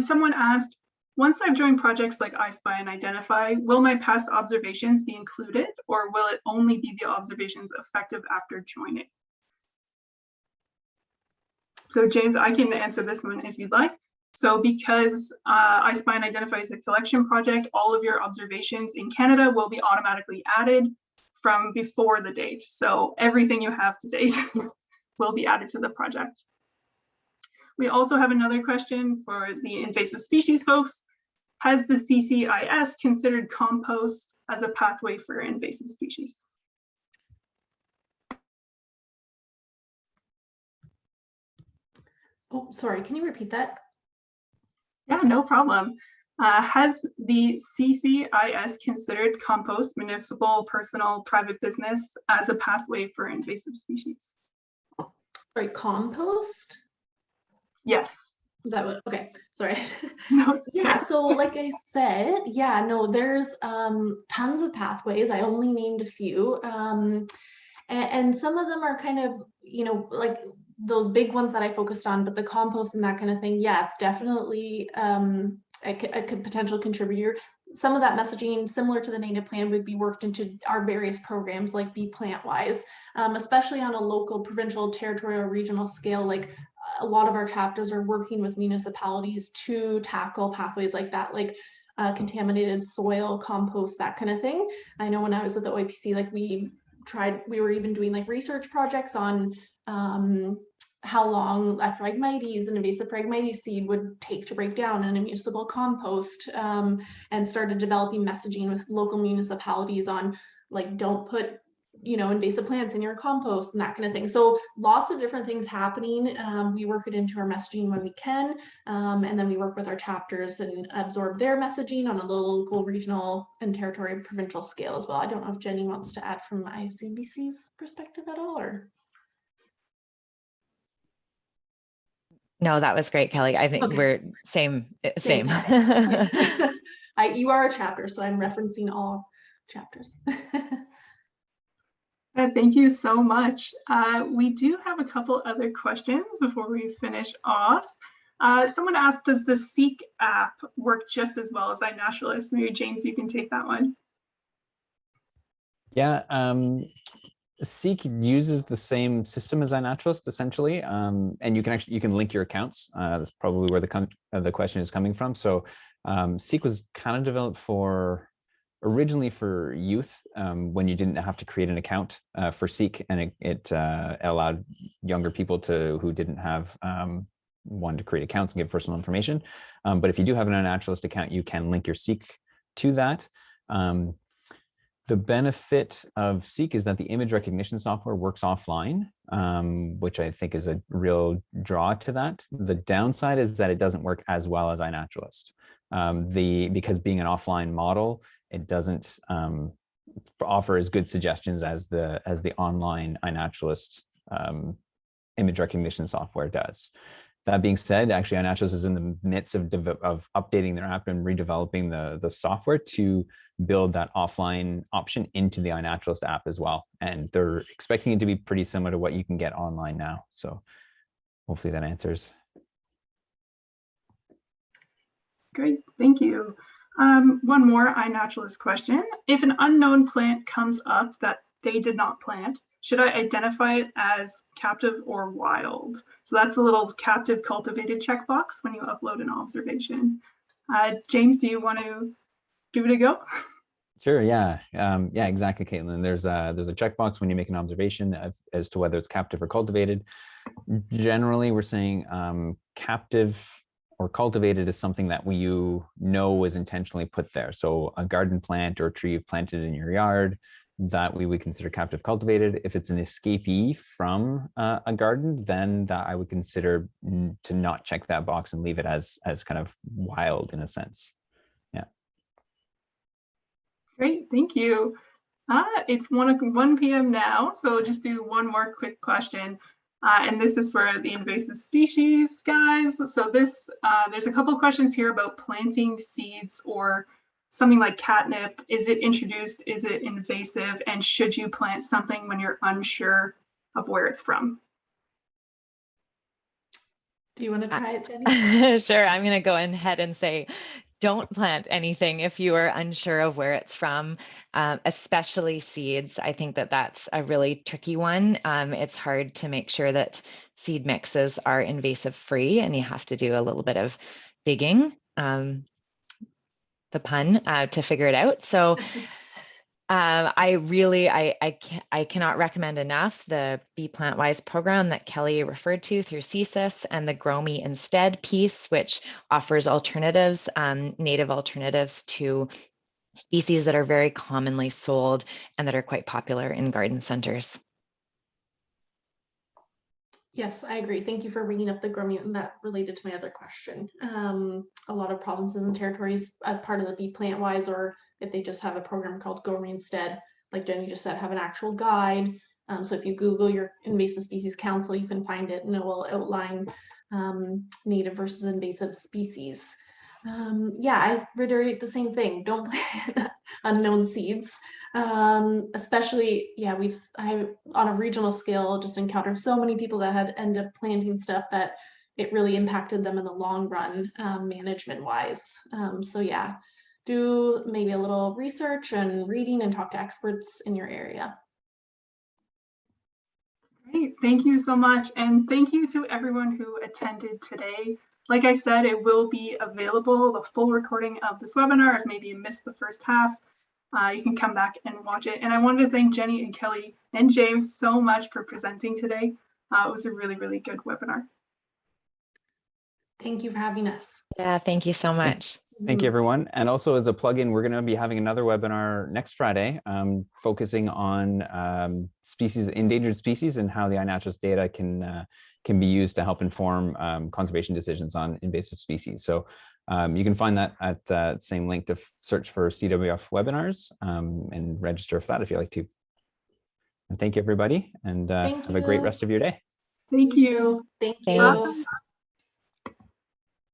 Someone asked, once I've joined projects like iSpy and Identify, will my past observations be included, or will it only be the observations effective after joining? So James, I can answer this one if you'd like. So because iSpy and Identify is a collection project, all of your observations in Canada will be automatically added from before the date. So everything you have to date will be added to the project. We also have another question for the invasive species folks. Has the CCIS considered compost as a pathway for invasive species? Oh, sorry, can you repeat that? Yeah, no problem. Has the CCIS considered compost, municipal, personal, private business, as a pathway for invasive species? Sorry, compost? Yes. Is that what? Okay, sorry. No, it's okay. Yeah, so like I said, yeah, no, there's tons of pathways. I only named a few. And some of them are kind of, like those big ones that I focused on, but the compost and that kind of thing, yeah, it's definitely a potential contributor. Some of that messaging, similar to the native plan, would be worked into our various programs like Be Plant-Wise, especially on a local, provincial, territorial, regional scale. Like a lot of our chapters are working with municipalities to tackle pathways like that, like contaminated soil, compost, that kind of thing. I know when I was with the OIPC, like we we were even doing like research projects on how long a Phragmites, an invasive Phragmites seed would take to break down in a municipal compost, and started developing messaging with local municipalities on like, don't put, you know, invasive plants in your compost and that kind of thing. So lots of different things happening. We work it into our messaging when we can, and then we work with our chapters and absorb their messaging on a local, regional, and territory provincial scale as well. I don't know if Jenny wants to add from ICBC's perspective at all, or. No, that was great, Kelly. I think Okay. we're same. Okay. You are a chapter, so I'm referencing all chapters. Thank you so much. We do have a couple other questions before we finish off. Someone asked, does the Seek app work just as well as iNaturalist? Maybe James, you can take that one. Yeah, Seek uses the same system as iNaturalist essentially, and you can link your accounts. That's probably where the question is coming from. So Seek was kind of developed originally for youth, when you didn't have to create an account for Seek, and it allowed younger people who didn't have one to create accounts and give personal information. But if you do have an iNaturalist account, you can link your Seek to that. The benefit of Seek is that the image recognition software works offline, which I think is a real draw to that. The downside is that it doesn't work as well as iNaturalist. Because being an offline model, it doesn't offer as good suggestions as the online iNaturalist image recognition software does. That being said, actually iNaturalist is in the midst of updating their app and redeveloping the software to build that offline option into the iNaturalist app as well. And they're expecting it to be pretty similar to what you can get online now. So hopefully that answers. Great, thank you. One more iNaturalist question. If an unknown plant comes up that they did not plant, should I identify it as captive or wild? So that's a little captive cultivated checkbox when you upload an observation. James, do you want to give it a go? Sure, yeah. Yeah, exactly, Caitlin. There's a checkbox when you make an observation as to whether it's captive or cultivated. Generally, we're saying captive or cultivated is something that you know was intentionally put there. So a garden plant or a tree you've planted in your yard, that we would consider captive cultivated. If it's an escapee from a garden, then that I would consider to not check that box and leave it as kind of wild in a sense. Yeah. Great, thank you. It's 1 p.m. now, so just do one more quick question. And this is for the invasive species guys. So there's a couple of questions here about planting seeds or something like catnip. Is it introduced? Is it invasive? And should you plant something when you're unsure of where it's from? Do you want to try it, Jenny? Sure, I'm going to go ahead and say, don't plant anything if you are unsure of where it's from, especially seeds. I think that that's a really tricky one. It's hard to make sure that seed mixes are invasive free, and you have to do a little bit of digging, the pun, to figure it out. So I cannot recommend enough the Be Plant Wise program that Kelly referred to through CCIS, and the Grow Me Instead piece, which offers alternatives, native alternatives to species that are very commonly sold and that are quite popular in garden centers. Yes, I agree. Thank you for bringing up the Grow Me, and that related to my other question. A lot of provinces and territories, as part of the Be Plant Wise, or if they just have a program called Grow Me Instead, like Jenny just said, have an actual guide. So if you Google your Invasive Species Council, you can find it, and it will outline native versus invasive species. Yeah, I reiterate the same thing. Don't plant unknown seeds. Especially, yeah, on a regional scale just encountered so many people that had ended up planting stuff that it really impacted them in the long run, management wise. So yeah, do maybe a little research and reading and talk to experts in your area. Great, thank you so much. And thank you to everyone who attended today. Like I said, it will be available, the full recording of this webinar, if maybe you missed the first half. you can come back and watch it. And I wanted to thank Jenny and Kelly and James so much for presenting today. It was a really, really good webinar. Thank you for having us. Yeah, thank you so much. Thank you, everyone. And also as a plug-in, we're going to be having another webinar next Friday, focusing on endangered species and how the iNaturalist data can be used to help inform conservation decisions on invasive species. So you can find that at that same link to search for CWF webinars and register for that if you like to. And thank you, everybody, and have a great rest of your day. Thank you. Thank you. Thanks.